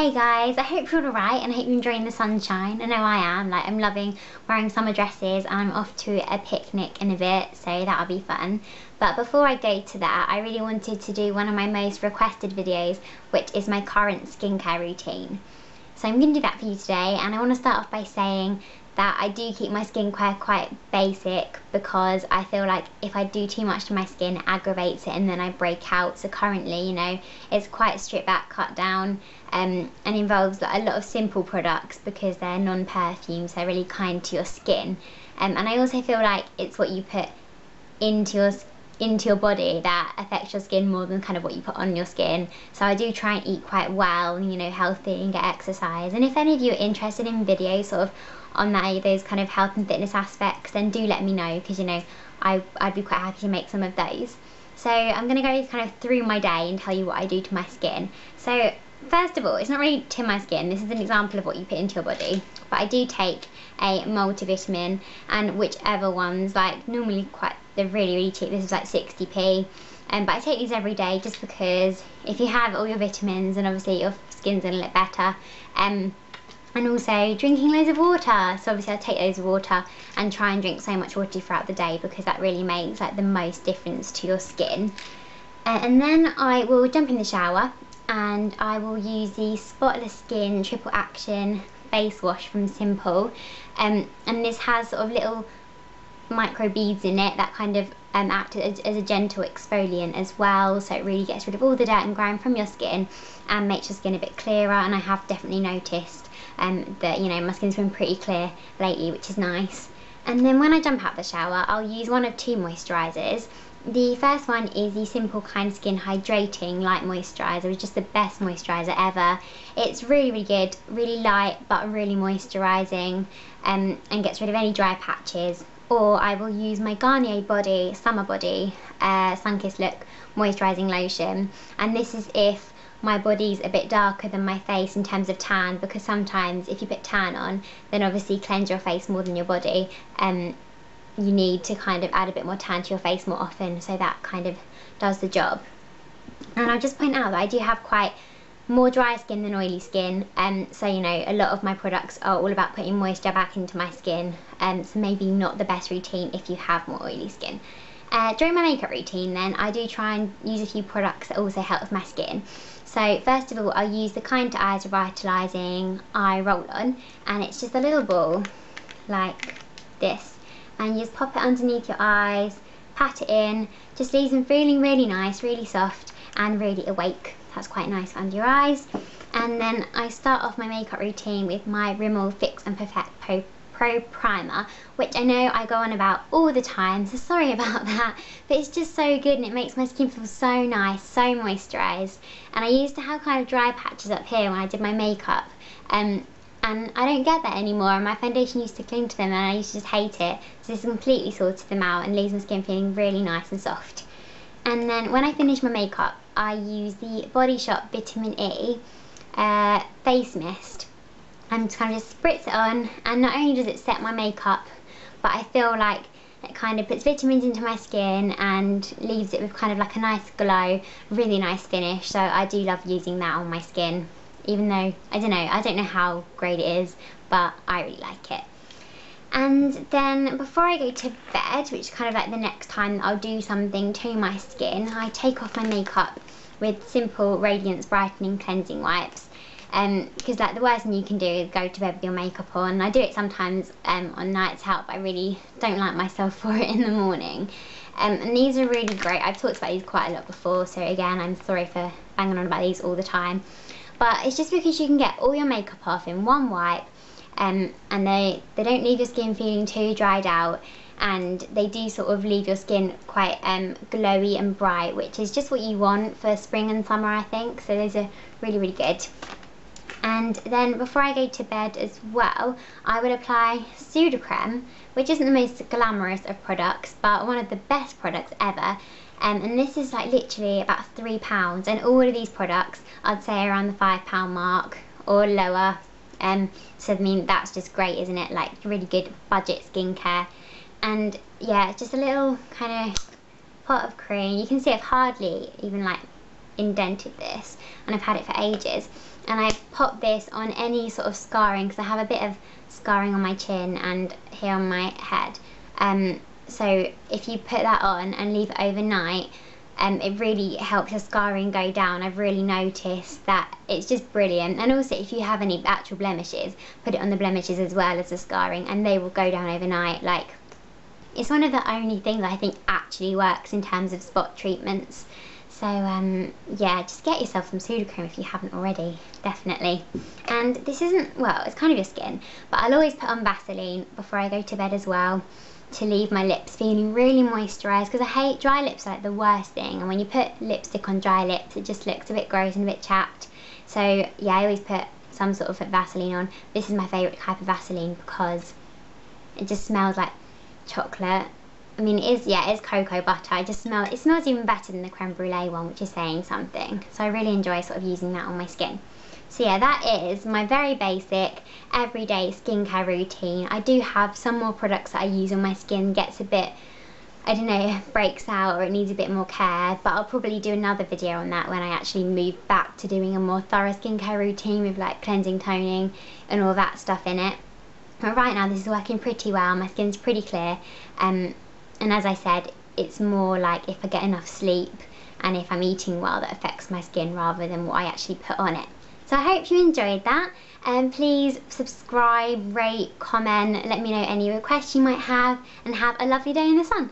Hey guys, I hope you're alright and I hope you're enjoying the sunshine. I know I am, like I'm loving wearing summer dresses and I'm off to a picnic in a bit, so that'll be fun. But before I go to that, I really wanted to do one of my most requested videos, which is my current skincare routine. So I'm going to do that for you today, and I want to start off by saying that I do keep my skincare quite basic because I feel like if I do too much to my skin, it aggravates it and then I break out. So currently, you know, it's quite stripped back, cut down, and involves like a lot of simple products because they're non-perfume, so they're really kind to your skin. And I also feel like it's what you put into your body that affects your skin more than kind of what you put on your skin. So I do try and eat quite well, you know, healthy, and get exercise. And if any of you are interested in videos sort of on that, those kind of health and fitness aspects, then do let me know, because you know I'd be quite happy to make some of those. So I'm going to go kind of through my day and tell you what I do to my skin. So first of all, it's not really to my skin, this is an example of what you put into your body, but I do take a multivitamin, and whichever ones, like normally they're really cheap, this is like 60p, but I take these every day just because if you have all your vitamins, and obviously your skin's gonna look better. And also drinking loads of water, so obviously I take loads of water and try and drink so much water throughout the day because that really makes like the most difference to your skin. And then I will jump in the shower and I will use the Spotless Skin Triple Action face wash from Simple, and this has sort of little micro beads in it that kind of act as a gentle exfoliant as well, so it really gets rid of all the dirt and grime from your skin and makes your skin a bit clearer. And I have definitely noticed that, you know, my skin's been pretty clear lately, which is nice. And then when I jump out the shower, I'll use one of two moisturisers. The first one is the Simple Kind Skin Hydrating Light Moisturiser, which is just the best moisturiser ever. It's really good, really light but really moisturising, and gets rid of any dry patches. Or I will use my Garnier Body Summer Body Sun-Kissed Look Moisturising Lotion, and this is if my body's a bit darker than my face in terms of tan, because sometimes if you put tan on, then obviously cleanse your face more than your body, you need to kind of add a bit more tan to your face more often, so that kind of does the job. And I'll just point out that I do have quite more dry skin than oily skin, so you know, a lot of my products are all about putting moisture back into my skin, so maybe not the best routine if you have more oily skin. During my makeup routine then, I do try and use a few products that also help with my skin. So first of all, I'll use the Kind to Eyes Revitalising Eye Roll-On, and it's just a little ball like this, and you just pop it underneath your eyes, pat it in, just leaves them feeling really nice, really soft and really awake. That's quite nice under your eyes. And then I start off my makeup routine with my Rimmel Fix and Perfect Pro Primer, which I know I go on about all the time, so sorry about that, but it's just so good and it makes my skin feel so nice, so moisturised. And I used to have kind of dry patches up here when I did my makeup, and I don't get that anymore, and my foundation used to cling to them and I used to just hate it. So this completely sorted them out and leaves my skin feeling really nice and soft. And then when I finish my makeup, I use the Body Shop Vitamin E face mist, and kind of just spritz it on, and not only does it set my makeup, but I feel like it kind of puts vitamins into my skin and leaves it with kind of like a nice glow, really nice finish. So I do love using that on my skin, even though I don't know how great it is, but I really like it. And then before I go to bed, which is kind of like the next time that I'll do something to my skin, I take off my makeup with Simple Radiance Brightening Cleansing Wipes, because like the worst thing you can do is go to bed with your makeup on. I do it sometimes on nights out, but I really don't like myself for it in the morning. And these are really great. I've talked about these quite a lot before, so again, I'm sorry for banging on about these all the time. But it's just because you can get all your makeup off in one wipe, and they don't leave your skin feeling too dried out, and they do sort of leave your skin quite glowy and bright, which is just what you want for spring and summer, I think. So those are really good. And then before I go to bed as well, I would apply Sudocreme, which isn't the most glamorous of products, but one of the best products ever. And this is like literally about £3, and all of these products I'd say around the £5 mark or lower. So I mean, that's just great, isn't it? Like really good budget skincare. And yeah, just a little kind of pot of cream. You can see I've hardly even like indented this, and I've had it for ages. and I pop this on any sort of scarring, because I have a bit of scarring on my chin and here on my head. So if you put that on and leave it overnight, it really helps your scarring go down. I've really noticed that it's just brilliant. And also if you have any actual blemishes, put it on the blemishes as well as the scarring, and they will go down overnight. Like, it's one of the only things I think actually works in terms of spot treatments. So yeah, just get yourself some Sudocreme if you haven't already, definitely. And this isn't, well, it's kind of your skin, but I'll always put on Vaseline before I go to bed as well, to leave my lips feeling really moisturised, because I hate dry lips, are like the worst thing, and when you put lipstick on dry lips it just looks a bit gross and a bit chapped. So yeah, I always put some sort of Vaseline on. This is my favourite type of Vaseline because it just smells like chocolate. I mean, it is cocoa butter. It smells even better than the creme brulee one, which is saying something. So I really enjoy sort of using that on my skin. So yeah, that is my very basic everyday skincare routine. I do have some more products that I use on my skin, gets a bit, I don't know, breaks out or it needs a bit more care, but I'll probably do another video on that when I actually move back to doing a more thorough skincare routine with like cleansing, toning and all that stuff in it. But right now this is working pretty well. My skin's pretty clear, and as I said, it's more like if I get enough sleep and if I'm eating well that affects my skin rather than what I actually put on it. So I hope you enjoyed that, and please subscribe, rate, comment, let me know any requests you might have, and have a lovely day in the sun.